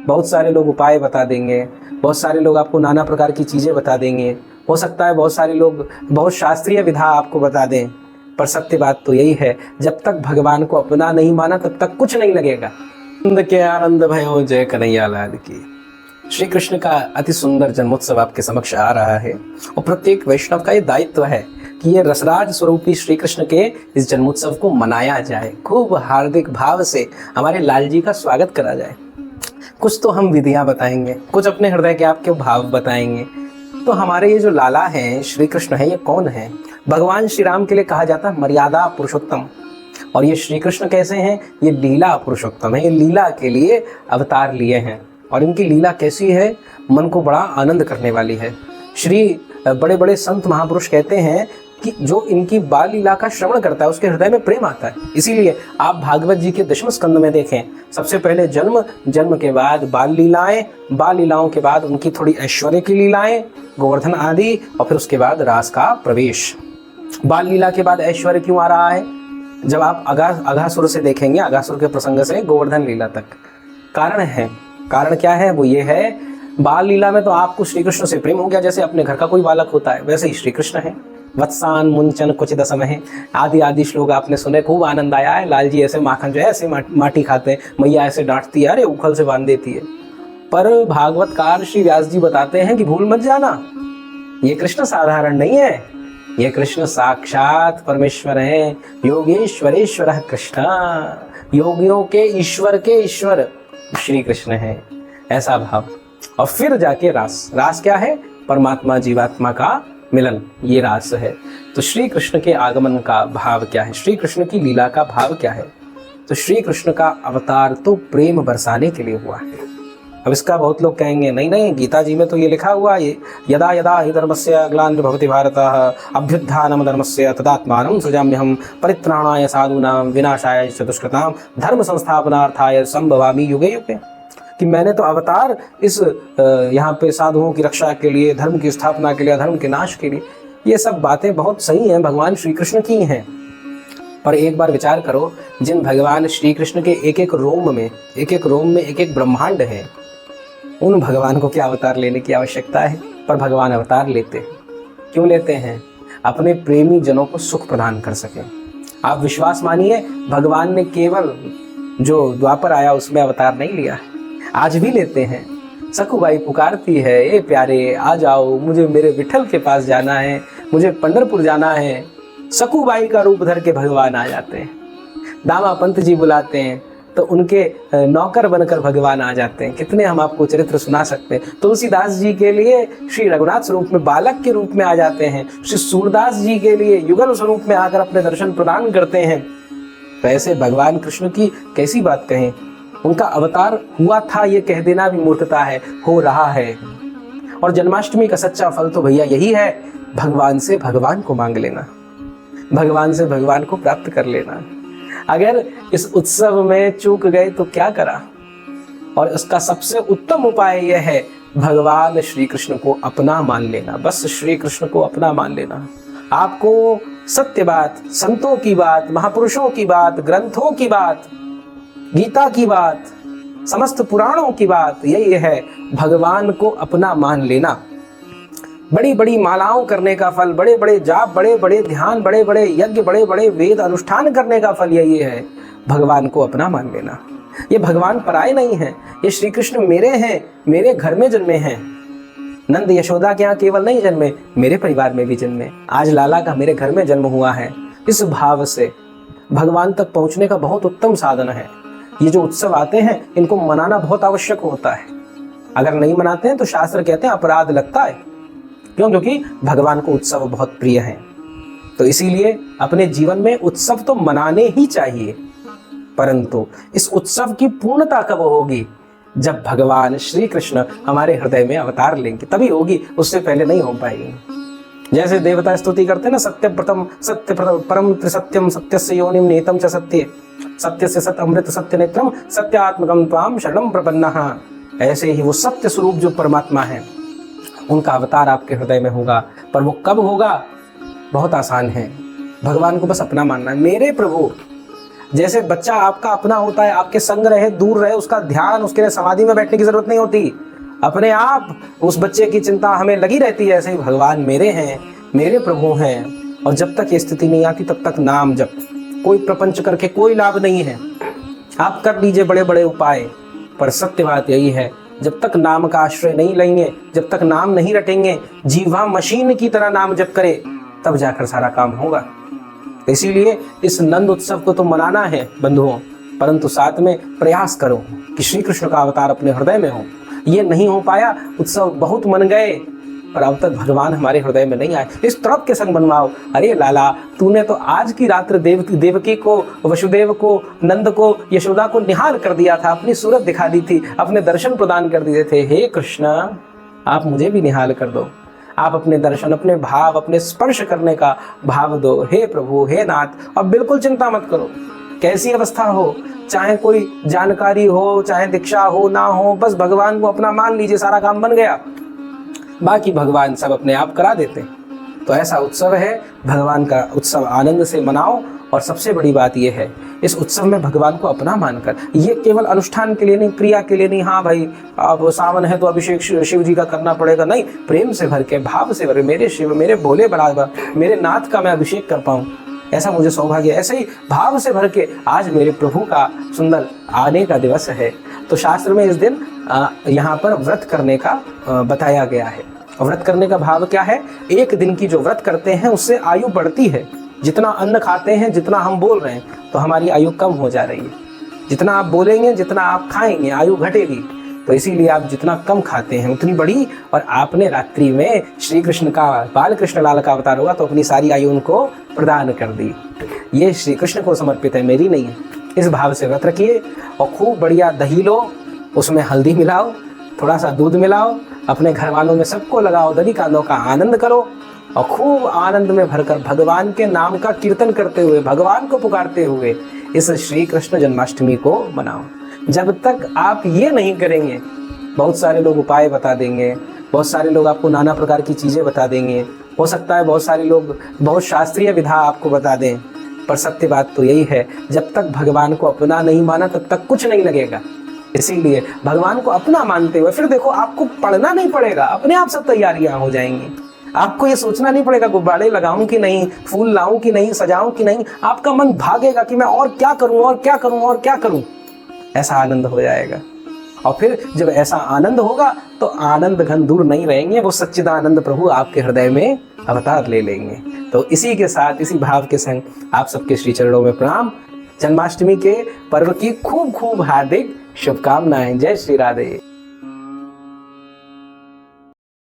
बहुत सारे लोग उपाय बता देंगे, बहुत सारे लोग आपको नाना प्रकार की चीज़ें बता देंगे, हो सकता है बहुत सारे लोग बहुत शास्त्रीय विधा आपको बता दें, पर सत्य बात तो यही है, जब तक भगवान को अपना नहीं माना तब तक कुछ नहीं लगेगा। आनंद के आनंद भयो जय कन्हैया लाल की। श्री कृष्ण का अति सुंदर जन्मोत्सव आपके समक्ष आ रहा है और प्रत्येक वैष्णव का ये दायित्व है कि ये रसराज स्वरूपी श्री कृष्ण के इस जन्मोत्सव को मनाया जाए, खूब हार्दिक भाव से हमारे लाल जी का स्वागत करा जाए। कुछ तो हम विधियां बताएंगे, कुछ अपने हृदय के आपके भाव बताएंगे। तो हमारे ये जो लाला हैं श्री कृष्ण है, ये कौन है? भगवान श्री राम के लिए कहा जाता है मर्यादा पुरुषोत्तम, और ये श्री कृष्ण कैसे हैं? ये लीला पुरुषोत्तम है, ये लीला के लिए अवतार लिए हैं। और इनकी लीला कैसी है? मन को बड़ा आनंद करने वाली है। श्री बड़े बड़े संत महापुरुष कहते हैं कि जो इनकी बाल लीला का श्रवण करता है उसके हृदय में प्रेम आता है। इसीलिए आप भागवत जी के 10वें स्कंद में देखें, सबसे पहले जन्म, जन्म के बाद बाल लीलाएं, बाल लीलाओं के बाद उनकी थोड़ी ऐश्वर्य की लीलाएं, गोवर्धन आदि, और फिर उसके बाद रास का प्रवेश। बाल लीला के बाद ऐश्वर्य क्यों आ रहा है? जब आप अघासुर से देखेंगे, अघासुर के प्रसंग से गोवर्धन लीला तक कारण है। कारण क्या है? वो ये है, बाल लीला में तो आपको श्री कृष्ण से प्रेम हो गया, जैसे अपने घर का कोई बालक होता है वैसे ही श्री कृष्ण है। वत्सान मुंचन कुचित समय आदि आदि श्लोक आपने सुने, खूब आनंद आया है। लाल जी ऐसे माखन जो है ऐसे माटी खाते हैं, मैया ऐसे डांटती है, अरे उखल से बांध देती है। पर भागवतकार श्री व्यास जी बताते हैं कि भूल मत जाना, ये कृष्ण साधारण नहीं है, ये कृष्ण साक्षात परमेश्वर है। योगेश्वरेश्वर कृष्ण, योगियों के ईश्वर श्री कृष्ण है, ऐसा भाव। और फिर जाके रास, रास क्या है? परमात्मा जीवात्मा का मिलन, ये रास है। तो श्री कृष्ण के आगमन का भाव क्या है? श्री कृष्ण की लीला का भाव क्या है? तो श्री कृष्ण का अवतार तो प्रेम बरसाने के लिए हुआ है। अब इसका बहुत लोग कहेंगे नहीं नहीं, गीता जी में तो ये लिखा हुआ है, यदा यदा हि धर्मस्य ग्लानिर्भवति भारतः अभ्युत्थानं धर्मस्य तदात्मानं सृजाम्यहं परित्राणाय साधूनां विनाशाय च दुष्कृतां धर्म संस्थापनार्थाय संभवामि युगे युगे। कि मैंने तो अवतार इस यहाँ पे साधुओं की रक्षा के लिए, धर्म की स्थापना के लिए, धर्म के नाश के लिए। ये सब बातें बहुत सही हैं, भगवान श्री कृष्ण की हैं। पर एक बार विचार करो, जिन भगवान श्री कृष्ण के एक एक रोम में एक एक ब्रह्मांड है, उन भगवान को क्या अवतार लेने की आवश्यकता है? पर भगवान अवतार लेते हैं। क्यों लेते हैं? अपने प्रेमी जनों को सुख प्रदान कर सकें। आप विश्वास मानिए, भगवान ने केवल जो द्वापर आया उसमें अवतार नहीं लिया है, आज भी लेते हैं। सखुबाई पुकारती है, ए प्यारे आ जाओ, मुझे मेरे विठल के पास जाना है, मुझे पंढरपुर जाना है। सखुबाई का रूप धर के भगवान आ जाते हैं। दामा पंत जी बुलाते हैं तो उनके नौकर बनकर भगवान आ जाते हैं। कितने हम आपको चरित्र सुना सकते हैं। तुलसीदास जी के लिए श्री रघुनाथ स्वरूप में बालक के रूप में आ जाते हैं। श्री सूरदास जी के लिए युगल स्वरूप में आकर अपने दर्शन प्रदान करते हैं। तो ऐसे भगवान कृष्ण की कैसी बात कहें? उनका अवतार हुआ था ये कह देना भी मूर्खता है, हो रहा है। और जन्माष्टमी का सच्चा फल तो भैया यही है, भगवान से भगवान को मांग लेना, भगवान से भगवान को प्राप्त कर लेना। अगर इस उत्सव में चूक गए तो क्या करा? और इसका सबसे उत्तम उपाय यह है, भगवान श्री कृष्ण को अपना मान लेना। बस श्री कृष्ण को अपना मान लेना। आपको सत्य बात, संतों की बात, महापुरुषों की बात, ग्रंथों की बात, गीता की बात, समस्त पुराणों की बात यही है, भगवान को अपना मान लेना। बड़ी बड़ी मालाओं करने का फल, बड़े बड़े जाप, बड़े बड़े ध्यान, बड़े बड़े यज्ञ, बड़े बड़े वेद अनुष्ठान करने का फल यही है, भगवान को अपना मान लेना। ये भगवान पराये नहीं है, ये श्री कृष्ण मेरे हैं, मेरे घर में जन्मे हैं। नंद यशोदा के यहाँ केवल नहीं जन्मे, मेरे परिवार में भी जन्मे। आज लाला का मेरे घर में जन्म हुआ है। इस भाव से भगवान तक पहुंचने का बहुत उत्तम साधन है। ये जो उत्सव आते हैं इनको मनाना बहुत आवश्यक होता है। अगर नहीं मनाते हैं तो शास्त्र कहते हैं अपराध लगता है। क्यों? क्योंकि भगवान को उत्सव बहुत प्रिय है। तो इसीलिए अपने जीवन में उत्सव तो मनाने ही चाहिए, परंतु इस उत्सव की पूर्णता कब होगी? जब भगवान श्री कृष्ण हमारे हृदय में अवतार लेंगे तभी होगी, उससे पहले नहीं हो पाएगी। जैसे देवता स्तुति करते हैं ना, सत्य परम त्रिसत्यम सत्यस्य योनिम नेतम च सत्य सत्यस्य सत अमृत सत्य नेत्रम सत्यात्मकम त्वाम शरणम प्रपन्नः। ऐसे ही वो सत्य स्वरूप जो परमात्मा है, उनका अवतार आपके हृदय में होगा। पर वो कब होगा? बहुत आसान है, भगवान को बस अपना मानना है। मेरे प्रभु जैसे बच्चा आपका अपना होता है, आपके संग रहे दूर रहे, उसका ध्यान, उसके लिए समाधि में बैठने की जरूरत नहीं होती, अपने आप उस बच्चे की चिंता हमें लगी रहती है। ऐसे ही भगवान मेरे हैं, मेरे प्रभु हैं। और जब तक ये स्थिति नहीं आती तब तक नाम जप, कोई प्रपंच करके कोई लाभ नहीं है। आप कर लीजिए बड़े बड़े उपाय, पर सत्य बात यही है, जब तक नाम का आश्रय नहीं लेंगे, जब तक नाम नहीं रटेंगे, जीवा मशीन की तरह नाम जप करे, तब जाकर सारा काम होगा। इसीलिए इस नंद उत्सव को तो मनाना है बंधुओं, परंतु साथ में प्रयास करो कि श्री कृष्ण का अवतार अपने हृदय में हो। ये नहीं हो पाया, उत्सव बहुत मन गए पर अब तक भगवान हमारे हृदय में नहीं आए, इस तरफ के संग बनवाओ। अरे लाला, तूने तो आज की रात्र देवकी को, वसुदेव को, नंद को, यशोदा को निहाल कर दिया था, अपनी सूरत दिखा दी थी, अपने दर्शन प्रदान कर दिए थे। हे कृष्ण, आप मुझे भी निहाल कर दो, आप अपने दर्शन, अपने भाव, अपने स्पर्श करने का भाव दो। हे प्रभु, हे नाथ, अब बिल्कुल चिंता मत करो, कैसी अवस्था हो, चाहे कोई जानकारी हो, चाहे दीक्षा हो ना हो, बस भगवान को अपना मान लीजिए, सारा काम बन गया, बाकी भगवान सब अपने आप करा देते। तो ऐसा उत्सव है, भगवान का उत्सव आनंद से मनाओ। और सबसे बड़ी बात यह है, इस उत्सव में भगवान को अपना मानकर, ये केवल अनुष्ठान के लिए नहीं, क्रिया के लिए नहीं, हाँ भाई अब सावन है तो अभिषेक शिव जी का करना पड़ेगा, नहीं, प्रेम से भर के, भाव से भर, मेरे शिव, मेरे भोले बराबर, मेरे नाथ का मैं अभिषेक कर पाऊँ, ऐसा मुझे सौभाग्य। ऐसे ही भाव से भर के आज मेरे प्रभु का सुंदर आने का दिवस है। तो शास्त्र में इस दिन यहाँ पर व्रत करने का बताया गया है। व्रत करने का भाव क्या है? एक दिन की जो व्रत करते हैं उससे आयु बढ़ती है। जितना अन्न खाते हैं, जितना हम बोल रहे हैं, तो हमारी आयु कम हो जा रही है। जितना आप बोलेंगे, जितना आप खाएंगे, आयु घटेगी। तो इसीलिए आप जितना कम खाते हैं उतनी बड़ी। और आपने रात्रि में श्री कृष्ण का, बाल कृष्ण लाल का अवतार होगा, तो अपनी सारी आयु उनको प्रदान कर दी। ये श्री कृष्ण को समर्पित है, मेरी नहीं है। इस भाव से व्रत रखिए और खूब बढ़िया दही लो, उसमें हल्दी मिलाओ, थोड़ा सा दूध मिलाओ, अपने घर वालों में सबको लगाओ, दही कांदों का आनंद करो और खूब आनंद में भरकर भगवान के नाम का कीर्तन करते हुए, भगवान को पुकारते हुए इस श्री कृष्ण जन्माष्टमी को मनाओ। जब तक आप ये नहीं करेंगे, बहुत सारे लोग उपाय बता देंगे, बहुत सारे लोग आपको नाना प्रकार की चीज़ें बता देंगे, हो सकता है बहुत सारे लोग बहुत शास्त्रीय विधा आपको बता दें, पर सत्य बात तो यही है, जब तक भगवान को अपना नहीं माना तब तक कुछ नहीं लगेगा। इसीलिए भगवान को अपना मानते हुए फिर देखो, आपको पढ़ना नहीं पड़ेगा, अपने आप सब तैयारियां हो जाएंगी। आपको ये सोचना नहीं पड़ेगा गुब्बारे लगाऊं कि नहीं, फूल लाऊं कि नहीं, सजाऊं कि नहीं। आपका मन भागेगा कि मैं और क्या करूं, और क्या करूं, और क्या करूं। ऐसा आनंद हो जाएगा। और फिर जब ऐसा आनंद होगा तो आनंद घन दूर नहीं रहेंगे, वो सच्चिदानंद प्रभु आपके हृदय में अवतार ले लेंगे। तो इसी के साथ, इसी भाव के संग आप सबके श्री चरणों में प्रणाम। जन्माष्टमी के पर्व की खूब खूब हार्दिक शुभकामनाएं। जय श्री राधे।